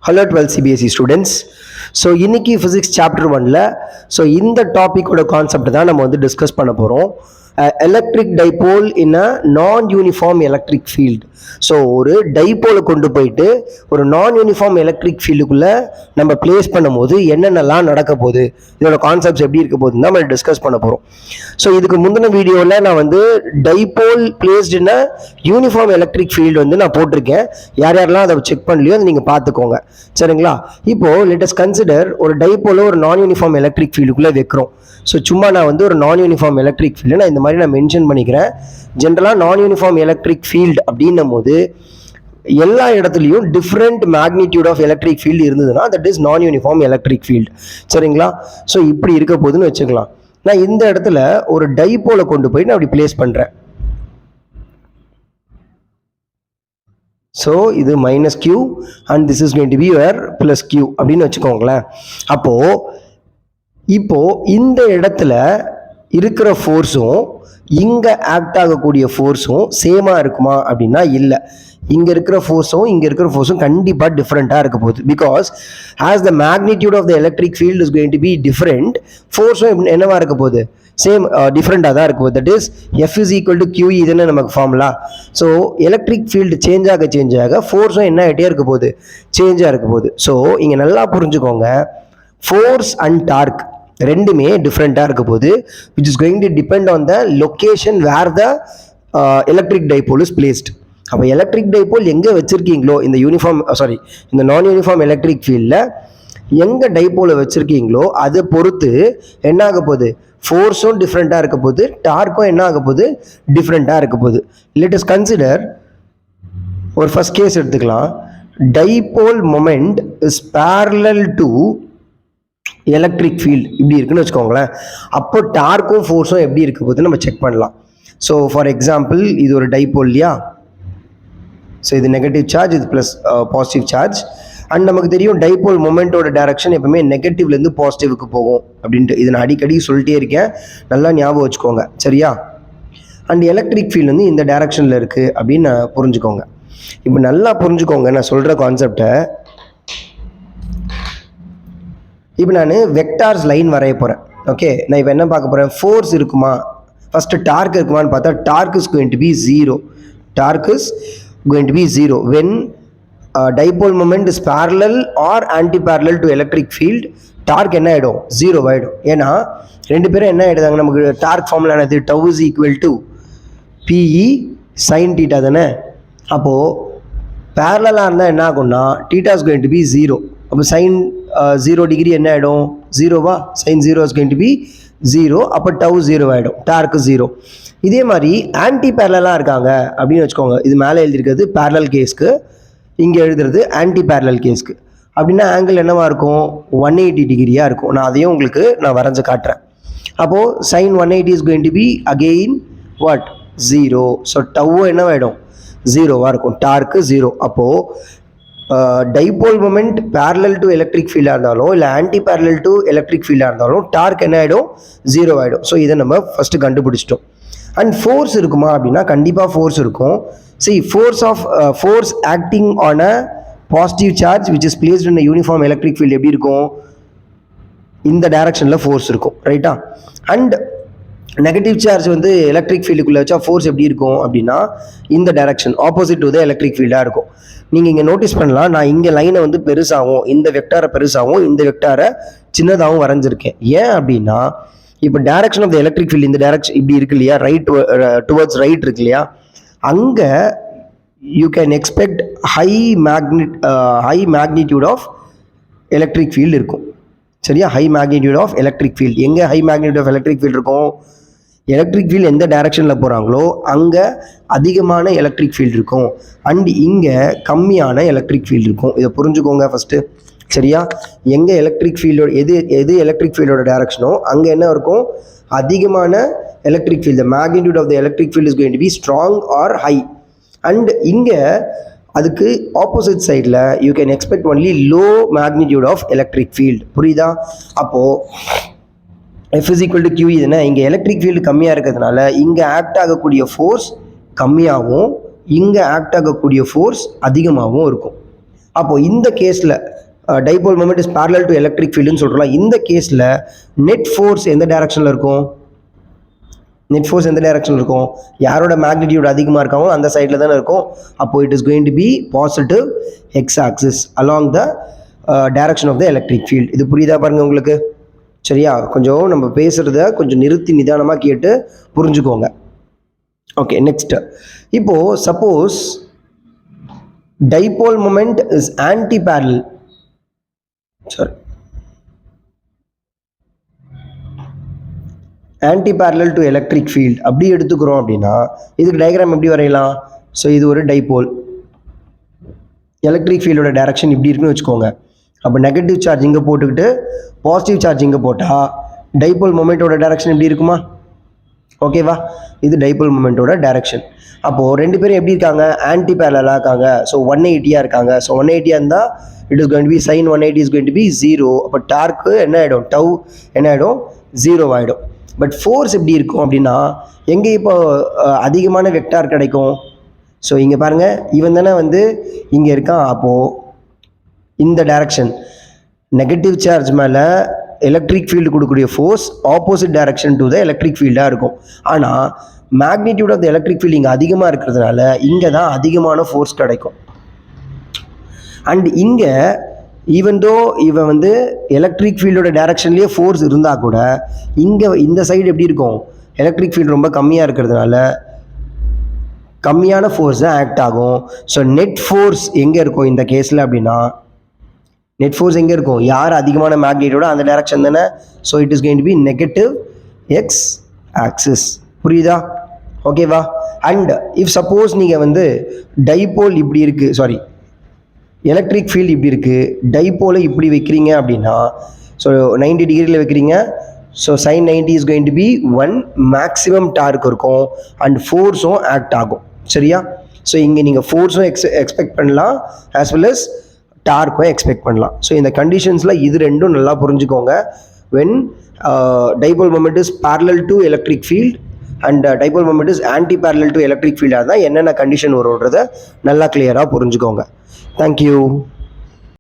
Hello 12 CBSE students. So இன்னைக்கு physics chapter 1ல so இந்த டாப்பிக்கோட concept தான் நம்ம வந்து டிஸ்கஸ் பண்ண போகிறோம். எலக்ட்ரிக் டைபோல் இன் அ நான் யூனிஃபார்ம் எலக்ட்ரிக் ஃபீல்டு. ஸோ ஒரு டைபோலை கொண்டு போயிட்டு ஒரு நான் யூனிஃபார்ம் எலக்ட்ரிக் ஃபீல்டுக்குள்ளே நம்ம பிளேஸ் பண்ணும்போது என்னென்னலாம் நடக்க போகுது, இதோட கான்செப்ட்ஸ் எப்படி இருக்க போகுதுன்னு தான் நம்ம டிஸ்கஸ் பண்ண போகிறோம். ஸோ இதுக்கு முந்தின வீடியோவில் நான் வந்து dipole placed in a uniform electric field வந்து நான் போட்டிருக்கேன். யார் யாரெல்லாம் அதை செக் பண்ணலையோ அதை நீங்கள் பார்த்துக்கோங்க, சரிங்களா? இப்போது லெட்டஸ் கன்சிடர் ஒரு டைபோலை ஒரு நான் யூனிஃபார்ம் எலக்ட்ரிக் ஃபீல்டுக்குள்ளே வைக்கிறோம். ஸோ சும்மா நான் வந்து ஒரு நான் யூனிஃபார்ம் எலக்ட்ரிக் ஃபீல்டு நான் இந்த மாதிரி நான் மென்ஷன் பண்ணிக்கிறேன். ஜென்ரலாக நான் யூனிஃபார்ம் எலக்ட்ரிக் ஃபீல்டு அப்படின்னும் போது எல்லா இடத்துலையும் different magnitude of electric field இருந்ததுன்னா that is non uniform electric field, சரிங்களா? ஸோ இப்படி இருக்க போகுதுன்னு வச்சுக்கலாம். நான் இந்த இடத்துல ஒரு டைபோலை கொண்டு போய் நான் அப்படி பிளேஸ் பண்ணுறேன். ஸோ இது minus Q and this is going to be your plus Q அப்படின்னு வச்சுக்கோங்களேன். இப்போ இந்த இடத்துல இருக்கிற ஃபோர்ஸும் இங்கே ஆக்ட் ஆகக்கூடிய ஃபோர்ஸும் சேமாக இருக்குமா அப்படின்னா இல்லை. இங்கே இருக்கிற ஃபோர்ஸும் கண்டிப்பாக டிஃப்ரெண்ட்டாக இருக்க போகுது. Because as the magnitude of the electric field is going to be different, ஃபோர்ஸும் என்னவா இருக்க போகுது, சேம் டிஃப்ரெண்ட்டாக தான் இருக்கும். That is F is equal to Q இதுன்னு நமக்கு formula. So electric field change ஆக ஃபோர்ஸும் என்ன ஆகிட்டே இருக்க போகுது, சேஞ்சாக இருக்க போகுது. ஸோ இங்கே நல்லா புரிஞ்சுக்கோங்க, ஃபோர்ஸ் அண்ட் டார்க் ரெண்டுமே டிஃப்ரெண்ட்டாக இருக்க போகுது, which is going to depend on the location where the electric dipole is placed. அப்போ எலக்ட்ரிக் டைபோல் எங்கே வச்சுருக்கீங்களோ இந்த நான் யூனிஃபார்ம் எலக்ட்ரிக் ஃபீல்டில் எங்கே டைபோலை வச்சுருக்கீங்களோ அதை பொறுத்து என்ன ஆக போகுது, ஃபோர்ஸும் டிஃப்ரெண்ட்டாக இருக்க போகுது, டார்க்கும் என்ன ஆக போகுது, டிஃப்ரெண்ட்டாக இருக்க போகுது. லெட் அஸ் கன்சிடர் ஒரு ஃபர்ஸ்ட் கேஸ் எடுத்துக்கலாம். Dipole moment is parallel to electric field இப்படி இருக்குன்னு வச்சுக்கோங்களேன். அப்போ டார்க்கும் ஃபோர்ஸும் எப்படி இருக்க போகுது நம்ம செக் பண்ணலாம். ஸோ ஃபார் எக்ஸாம்பிள் இது ஒரு டைபோல் இல்லையா? ஸோ இது நெகட்டிவ் சார்ஜ், இது ப்ளஸ் பாசிட்டிவ் சார்ஜ். அண்ட் நமக்கு தெரியும் டைபோல் மொமெண்ட்டோட டைரக்ஷன் எப்பவுமே நெகட்டிவ்லேருந்து பாசிட்டிவ்க்கு போகும் அப்படின்ட்டு. இது நான் அடிக்கடி சொல்லிட்டே இருக்கேன், நல்லா ஞாபகம் வச்சுக்கோங்க, சரியா? அண்ட் எலக்ட்ரிக் ஃபீல்டு வந்து இந்த டைரக்ஷனில் இருக்குது அப்படின்னு புரிஞ்சுக்கோங்க. இப்போ நல்லா புரிஞ்சுக்கோங்க நான் சொல்கிற கான்செப்டை. இப்போ நான் வெக்டார்ஸ் லைன் வரைய போகிறேன். ஓகே, நான் இப்போ என்ன பார்க்க போகிறேன், ஃபோர்ஸ் இருக்குமா, ஃபஸ்ட்டு டார்க் இருக்குமான்னு பார்த்தா torque is going to be zero. Torque is going to be zero when dipole moment is parallel or anti parallel to electric field. Torque என்ன ஆகிடும், ஜீரோ ஆகிடும். ஏன்னா ரெண்டு பேரும் என்ன ஆகிடுதாங்க, நமக்கு டார்க் ஃபார்முலா என்னது, tau is equal to PE sine theta தானே. அப்போது பேரலாக இருந்தால் என்ன ஆகும்னா theta is going to be zero. அப்போ சைன் 0 டிகிரி என்ன ஆகிடும், ஜீரோவா, sine 0 is going to be zero. அப்போ டவ் ஜீரோ ஆகிடும், டார்க்கு ஜீரோ. இதே மாதிரி ஆன்டி பேரலாக இருக்காங்க அப்படின்னு வச்சுக்கோங்க. இது மேலே எழுதியிருக்கிறது பேரலல் கேஸ்க்கு, இங்கே எழுதுறது ஆன்டி பேரலல் கேஸ்க்கு. அப்படின்னா ஆங்கிள் என்னவாக இருக்கும், 180 டிகிரியாக இருக்கும். நான் அதையும் உங்களுக்கு நான் வரைஞ்சு காட்டுறேன். அப்போது sine 180 is going to be again what, zero. So டவ்வும் என்னவாயிடும், ஜீரோவாக இருக்கும், டார்க்கு ஜீரோ. அப்போது dipole moment parallel to electric ஃபீல்டாக இருந்தாலும் இல்லை ஆன்டி parallel டு எலக்ட்ரிக் ஃபீல்டாக இருந்தாலும் டார்க் என்ன ஆகிடும், ஜீரோ ஆகிடும். ஸோ இதை நம்ம ஃபஸ்ட்டு கண்டுபிடிச்சிட்டோம். அண்ட் ஃபோர்ஸ் இருக்குமா அப்படின்னா கண்டிப்பாக ஃபோர்ஸ் இருக்கும். Force acting on a positive charge which is placed in a uniform electric field எப்படி இருக்கும், இந்த டைரக்ஷனில் ஃபோர்ஸ் இருக்கும், ரைட்டா? அண்ட் நெகட்டிவ் சார்ஜ் வந்து எலக்ட்ரிக் ஃபீல்டுக்குள்ளே வச்சா ஃபோர்ஸ் எப்படி இருக்கும் அப்படின்னா இந்த direction opposite to the electric ஃபீல்டாக இருக்கும். நீங்கள் இங்கே நோட்டீஸ் பண்ணலாம், நான் இங்கே லைனை வந்து பெருசாகவும் இந்த வெக்டாரை பெருசாகவும் இந்த வெக்டாரை சின்னதாகவும் வரைஞ்சிருக்கேன். ஏன் அப்படின்னா இப்போ direction of the electric field இந்த டைரக்ஷன் இப்படி இருக்கு இல்லையா, ரைட் டுவர்ட்ஸ் ரைட் இருக்கு இல்லையா, அங்கே you can expect high magnitude of electric field இருக்கும், சரியா? High magnitude of electric field. எங்கே high magnitude of electric field இருக்கும், எலக்ட்ரிக் ஃபீல்டு எந்த டைரக்ஷனில் போகிறாங்களோ அங்கே அதிகமான எலக்ட்ரிக் ஃபீல்டு இருக்கும், அண்ட் இங்கே கம்மியான எலக்ட்ரிக் ஃபீல்டு இருக்கும். இதை புரிஞ்சுக்கோங்க ஃபஸ்ட்டு, சரியா? எங்கே எலக்ட்ரிக் ஃபீல்டோட எது எலக்ட்ரிக் ஃபீல்டோட டைரக்ஷனோ அங்கே என்ன இருக்கும், அதிகமான electric field. The magnitude of the electric field is going to be strong or high. And இங்கே அதுக்கு ஆப்போசிட் சைடில் you can expect only low magnitude of electric field. புரியுதா? அப்போது F is equal to Q இதுன்னா இங்கே electric field கம்மியாக இருக்கிறதுனால இங்கே ஆக்ட் ஆகக்கூடிய ஃபோர்ஸ் கம்மியாகவும் இங்கே ஆக்ட் ஆகக்கூடிய ஃபோர்ஸ் அதிகமாகவும் இருக்கும். அப்போது இந்த கேஸில் dipole moment is parallel to electric ஃபீல்டுன்னு சொல்கிறோம். இந்த கேஸில் நெட் ஃபோர்ஸ் எந்த டைரக்ஷனில் இருக்கும்? நெட் ஃபோர்ஸ் எந்த டைரக்ஷனில் இருக்கும்? யாரோட மேக்னிடியூட் அதிகமாக இருக்காங்களோ அந்த சைடில் தானே இருக்கும். அப்போது it is going to be positive X axis along the direction of the electric field. இது புரியுதா பாருங்கள் உங்களுக்கு? சரியா? கொஞ்சம் நம்ம பேசுகிறத கொஞ்சம் நிறுத்தி நிதானமாக கேட்டு புரிஞ்சுக்கோங்க. Okay, next. இப்போது suppose dipole moment is anti parallel, sorry, anti parallel to electric field அப்படி எடுத்துக்கிறோம் அப்படின்னா இதுக்கு டயக்ராம் எப்படி வரையலாம்? ஸோ இது ஒரு டைபோல், எலக்ட்ரிக் ஃபீல்டோட டைரக்ஷன் இப்படி இருக்குன்னு வச்சுக்கோங்க. அப்போ நெகட்டிவ் சார்ஜ் இங்கே போட்டுக்கிட்டு பாசிட்டிவ் சார்ஜ் இங்கே போட்டால் டைபோல் மொமெண்ட்டோட டைரக்ஷன் எப்படி இருக்குமா? ஓகேவா? இது டைபோல் மொமெண்ட்டோட டைரக்ஷன். அப்போது ரெண்டு பேரும் எப்படி இருக்காங்க? ஆன்டி பேரலாக இருக்காங்க. ஸோ 180 இருக்காங்க. ஸோ 180 இருந்தால் it is going to be sine 180 is going to be 0. அப்போ டார்க்கு என்ன ஆகிடும்? டவ் என்ன ஆகிடும்? 0 ஆகிடும். பட் ஃபோர்ஸ் எப்படி இருக்கும் அப்படின்னா எங்கே இப்போ அதிகமான வெக்டார் கிடைக்கும்? ஸோ இங்கே பாருங்கள், இவன் தானே வந்து இங்கே இருக்கான். அப்போது இந்த டைரக்ஷன் நெகட்டிவ் சார்ஜ் மேலே எலக்ட்ரிக் ஃபீல்டு கொடுக்கக்கூடிய force opposite direction to the electric ஃபீல்டாக இருக்கும். ஆனால் magnitude of the electric field இங்கே அதிகமாக இருக்கிறதுனால இங்கே தான் அதிகமான ஃபோர்ஸ் கிடைக்கும். அண்ட் இங்கே ஈவன் தோ இவன் வந்து எலக்ட்ரிக் ஃபீல்டோட டைரக்ஷன்லேயே ஃபோர்ஸ் இருந்தால் கூட இங்கே இந்த சைடு எப்படி இருக்கும்? எலக்ட்ரிக் ஃபீல்டு ரொம்ப கம்மியாக இருக்கிறதுனால கம்மியான ஃபோர்ஸ் தான் ஆக்ட் ஆகும். ஸோ நெட் ஃபோர்ஸ் எங்கே இருக்கும் இந்த கேஸில் அப்படின்னா நெட் ஃபோர்ஸ் எங்கே இருக்கும்? யார் அதிகமான மேக்னிடியூடோ அந்த டைரக்ஷன் தானே. So it is going to be negative X axis. புரியுதா? ஓகேவா? அண்ட் இஃப் சப்போஸ் நீங்கள் வந்து டைபோல் இப்படி இருக்குது, சாரி, எலக்ட்ரிக் ஃபீல்டு இப்படி இருக்குது, டைபோலை இப்படி வைக்கிறீங்க அப்படின்னா ஸோ 90 டிகிரியில் வைக்கிறீங்க. So sine 90 is going to be 1 maximum torque இருக்கும் அண்ட் ஃபோர்ஸும் ஆக்ட் ஆகும். சரியா? ஸோ இங்கே நீங்கள் ஃபோர்ஸும் எக்ஸ்பெக்ட் பண்ணலாம் ஆஸ் வெல் அஸ் டார்க்கும் எக்ஸ்பெக்ட் பண்ணலாம். ஸோ இந்த கண்டிஷன்ஸில் இது ரெண்டும் நல்லா புரிஞ்சுக்கோங்க. When dipole moment is parallel to electric field and dipole moment is anti parallel to electric field, தான் என்னென்ன கண்டிஷன் வரும்ன்றதை நல்லா கிளியராக புரிஞ்சுக்கோங்க. தேங்க்யூ.